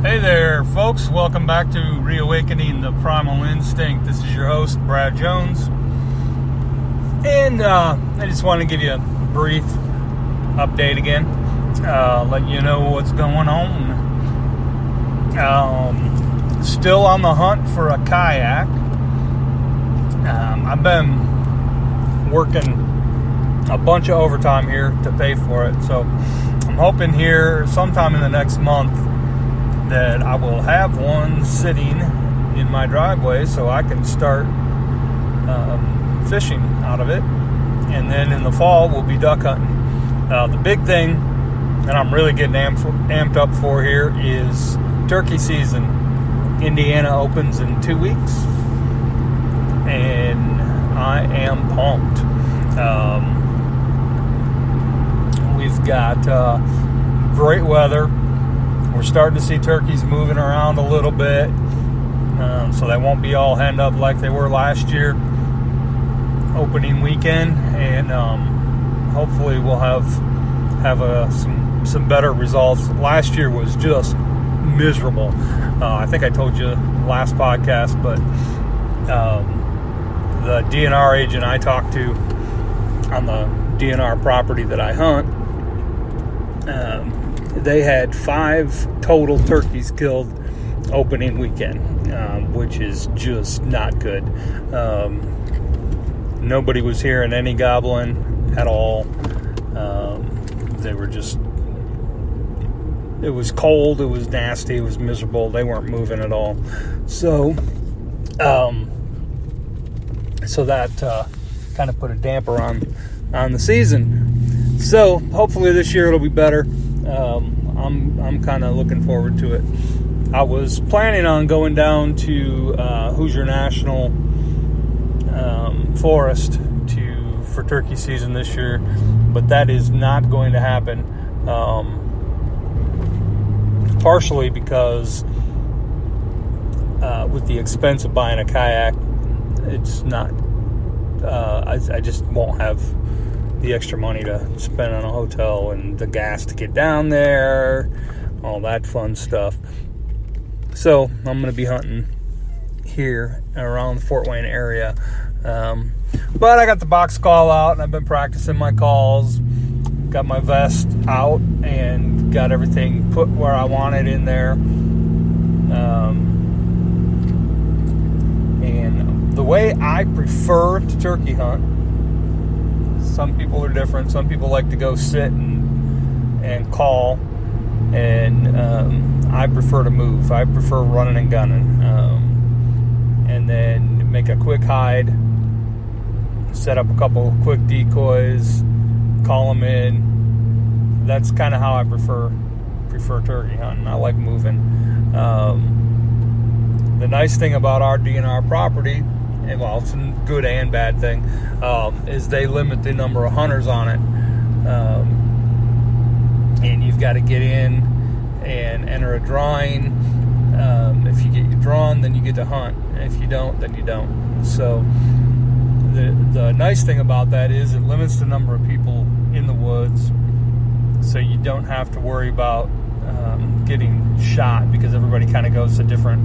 Hey there, folks. Welcome back to Reawakening The Primal Instinct. This is your host, Brad Jones. And I just want to give you a brief update again. Let you know what's going on. Still on the hunt for a kayak. I've been working a bunch of overtime here to pay for it. So I'm hoping here sometime in the next month that I will have one sitting in my driveway so I can start fishing out of it. And then in the fall, we'll be duck hunting. The big thing that I'm really getting amped up for here is turkey season. Indiana opens in 2 weeks, and I am pumped. We've got great weather. We're starting to see turkeys moving around a little bit, so they won't be all henned up like they were last year, opening weekend, and hopefully we'll have some better results. Last year was just miserable. I think I told you last podcast, but the DNR agent I talked to on the DNR property that I hunt, they had 5 total turkeys killed opening weekend, which is just not good. Nobody was hearing any gobbling at all. They were just, it was cold, it was nasty, it was miserable. They weren't moving at all. So that kind of put a damper on the season. So hopefully this year it'll be better. I'm kind of looking forward to it. I was planning on going down to Hoosier National Forest for turkey season this year, but that is not going to happen. Partially because with the expense of buying a kayak, it's not. I just won't have the extra money to spend on a hotel and the gas to get down there, all that fun stuff. So I'm going to be hunting here around the Fort Wayne area. But I got the box call out and I've been practicing my calls. Got my vest out and got everything put where I want it in there. And the way I prefer to turkey hunt, some people are different. Some people like to go sit and call, and I prefer to move. I prefer running and gunning, and then make a quick hide, set up a couple quick decoys, call them in. That's kind of how I prefer turkey hunting. I like moving. The nice thing about our DNR property, and well, it's a good and bad thing, is they limit the number of hunters on it. And you've got to get in and enter a drawing. If you get drawn, then you get to hunt. If you don't, then you don't. So the nice thing about that is it limits the number of people in the woods, so you don't have to worry about getting shot, because everybody kind of goes to different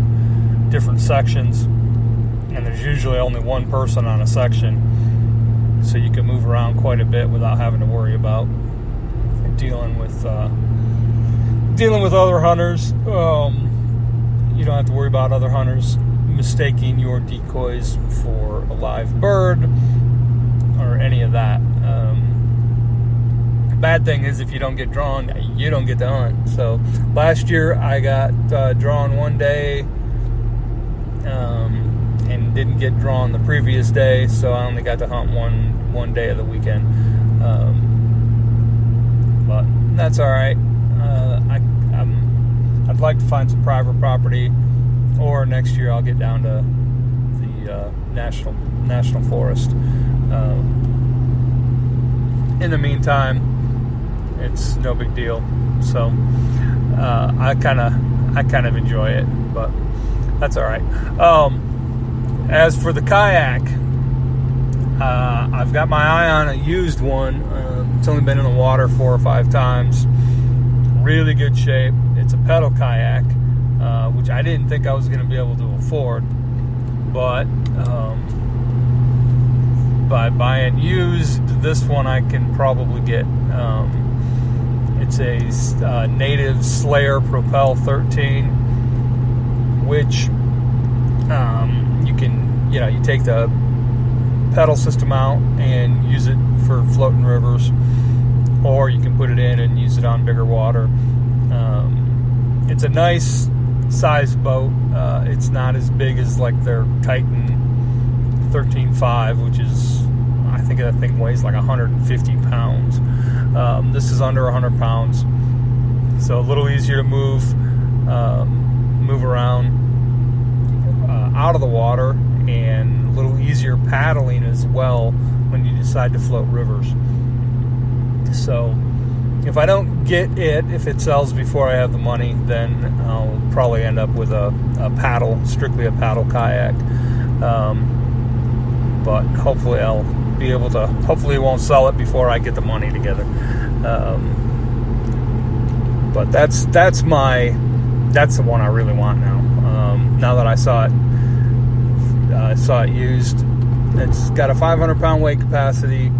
sections. And there's usually only one person on a section, so you can move around quite a bit without having to worry about dealing with other hunters. You don't have to worry about other hunters mistaking your decoys for a live bird or any of that. Bad thing is if you don't get drawn, you don't get to hunt. So last year I got drawn one day, and didn't get drawn the previous day, so I only got to hunt one day of the weekend. But that's all right. I'd like to find some private property, or next year I'll get down to the national forest. In the meantime, it's no big deal. So I kind of enjoy it, but that's all right. As for the kayak, I've got my eye on a used one. It's only been in the water 4 or 5 times. Really good shape. It's a pedal kayak. which I didn't think I was going to be able to afford. But by buying used, this one I can probably get. It's a Native Slayer Propel 13, which you can, you take the pedal system out and use it for floating rivers, or you can put it in and use it on bigger water. It's a nice size boat. It's not as big as like their Titan 13.5, which is, I think that thing weighs like 150 pounds. This is under 100 pounds, so a little easier to move around out of the water, and a little easier paddling as well when you decide to float rivers. So if I don't get it, if it sells before I have the money, then I'll probably end up with a paddle, strictly a paddle kayak. But hopefully I'll be able to, hopefully it won't sell it before I get the money together. But that's the one I really want now. Now that I saw it used. It's got a 500 pound weight capacity.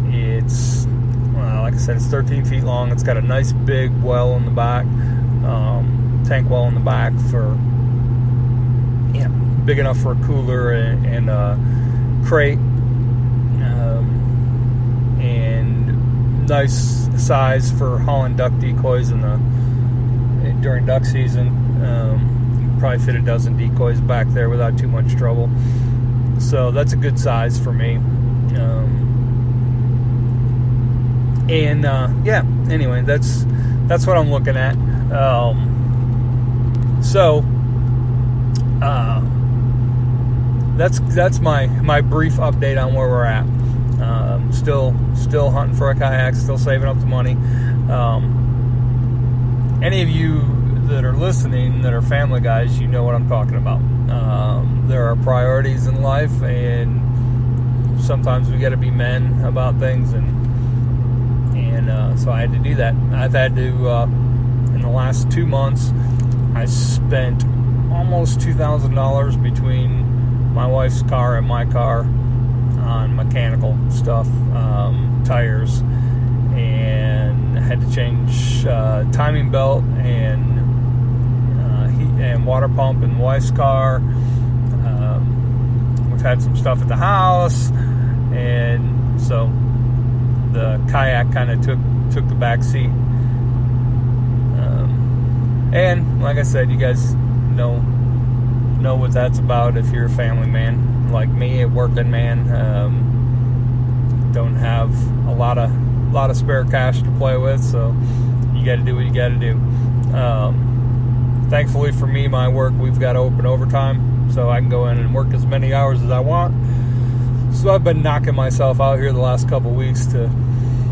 It's, like I said, it's 13 feet long. It's got a nice big well in the back, tank well in the back for, big enough for a cooler and a crate, and nice size for hauling duck decoys during duck season. You can probably fit a dozen decoys back there without too much trouble. So that's a good size for me. Anyway, that's what I'm looking at. That's my brief update on where we're at. Still hunting for a kayak, still saving up the money. Any of you that are listening that are family guys, you know what I'm talking about. There are priorities in life, and sometimes we got to be men about things, and so I had to do that. I've had to, in the last 2 months, I spent almost $2,000 between my wife's car and my car on mechanical stuff, tires, and I had to change timing belt and heat and water pump in the wife's car. We've had some stuff at the house, and so the kayak kind of took the back seat. And like I said, you guys know what that's about if you're a family man like me, a working man. Don't have a lot of spare cash to play with, so you got to do what you got to do. Thankfully for me, my work, we've got open overtime, so I can go in and work as many hours as I want. So I've been knocking myself out here the last couple weeks to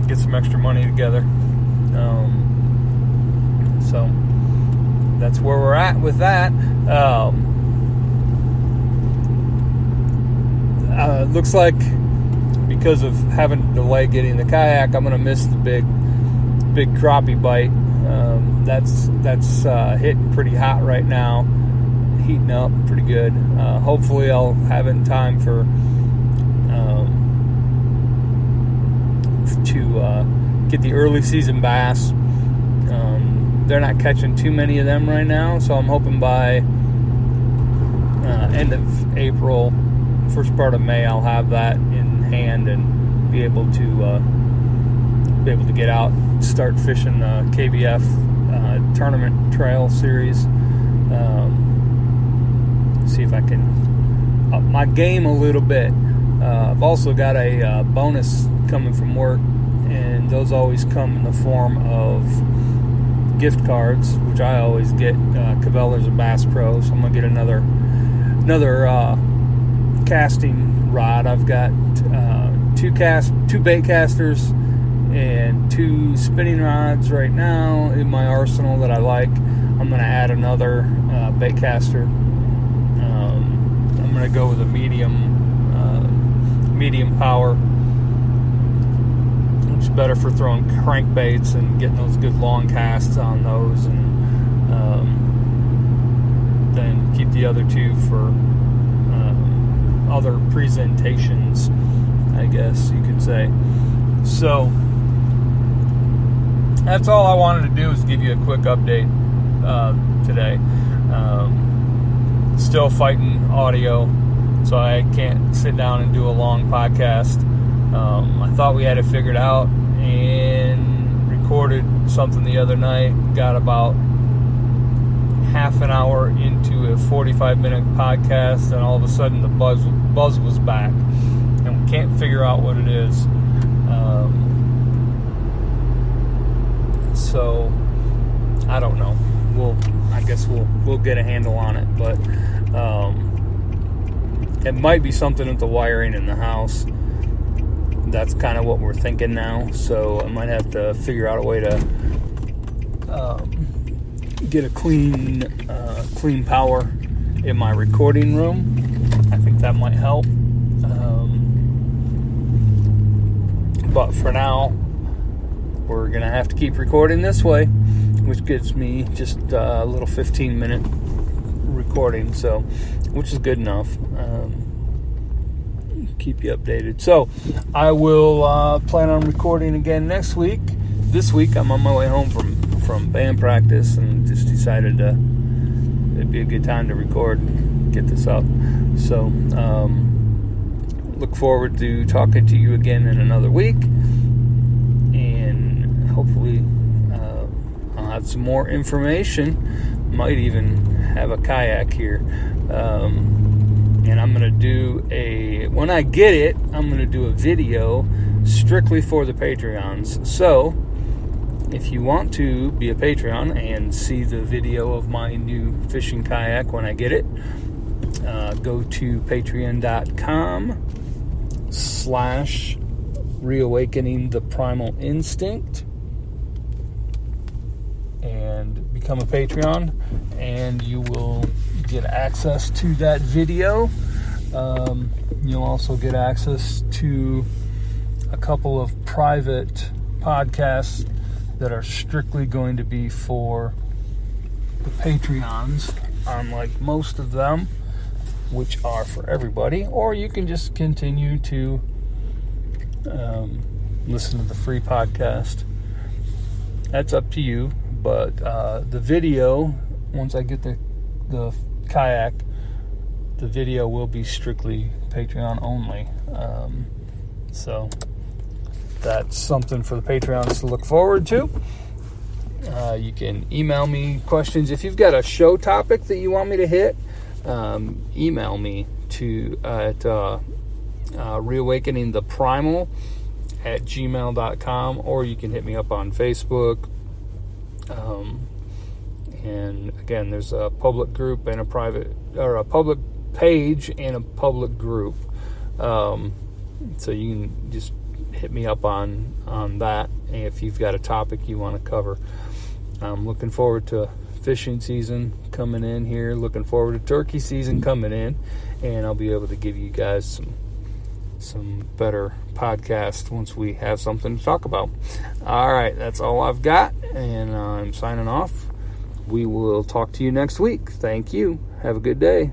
get some extra money together. So that's where we're at with that. Looks like because of having to delay getting the kayak, I'm going to miss the big crappie bite. That's hitting pretty hot right now, heating up pretty good. Hopefully I'll have it in time to get the early season bass. They're not catching too many of them right now, so I'm hoping by end of April, first part of May, I'll have that in hand and be able to get out, start fishing KBF tournament trail series. See if I can up my game a little bit. I've also got a bonus coming from work, and those always come in the form of gift cards, which I always get. Cabela's and Bass Pro, so I'm gonna get another casting rod. I've got two bait casters and 2 spinning rods right now in my arsenal that I like. I'm gonna add another bait caster. I'm gonna go with a medium power, which is better for throwing crankbaits and getting those good long casts on those. And then keep the other 2 for other presentations, I guess you could say. So that's all I wanted to do, is give you a quick update today. Still fighting audio, so I can't sit down and do a long podcast. I thought we had it figured out and recorded something the other night. Got about half an hour into a 45-minute podcast, and all of a sudden the buzz was back, and we can't figure out what it is. So I don't know. I guess we'll get a handle on it, but it might be something with the wiring in the house. That's kind of what we're thinking now. So I might have to figure out a way to get a clean power in my recording room. I think that might help. But for now, we're gonna have to keep recording this way, which gives me just a little 15-minute recording, so which is good enough. Keep you updated. So I will plan on recording again next week. This week I'm on my way home from band practice, and just decided it'd be a good time to record, get this up. So look forward to talking to you again in another week, and hopefully I'll have some more information. Might even have a kayak here. And I'm going to do when I get it, I'm going to do a video strictly for the Patreons. So if you want to be a Patreon and see the video of my new fishing kayak when I get it, go to patreon.com/Reawakening The Primal Instinct and become a Patreon, and you will get access to that video. You'll also get access to a couple of private podcasts that are strictly going to be for the Patreons, unlike most of them, which are for everybody. Or you can just continue to listen to the free podcast. That's up to you. But the video, once I get the kayak, the video will be strictly Patreon only. So that's something for the Patreons to look forward to. You can email me questions. If you've got a show topic that you want me to hit, email me at reawakeningtheprimal@gmail.com, or you can hit me up on Facebook. And again, there's a public group and a public page and a public group. So you can just hit me up on that if you've got a topic you want to cover. I'm looking forward to fishing season coming in here. Looking forward to turkey season coming in, and I'll be able to give you guys some better podcast once we have something to talk about. All right, that's all I've got, and I'm signing off. We will talk to you next week. Thank you. Have a good day.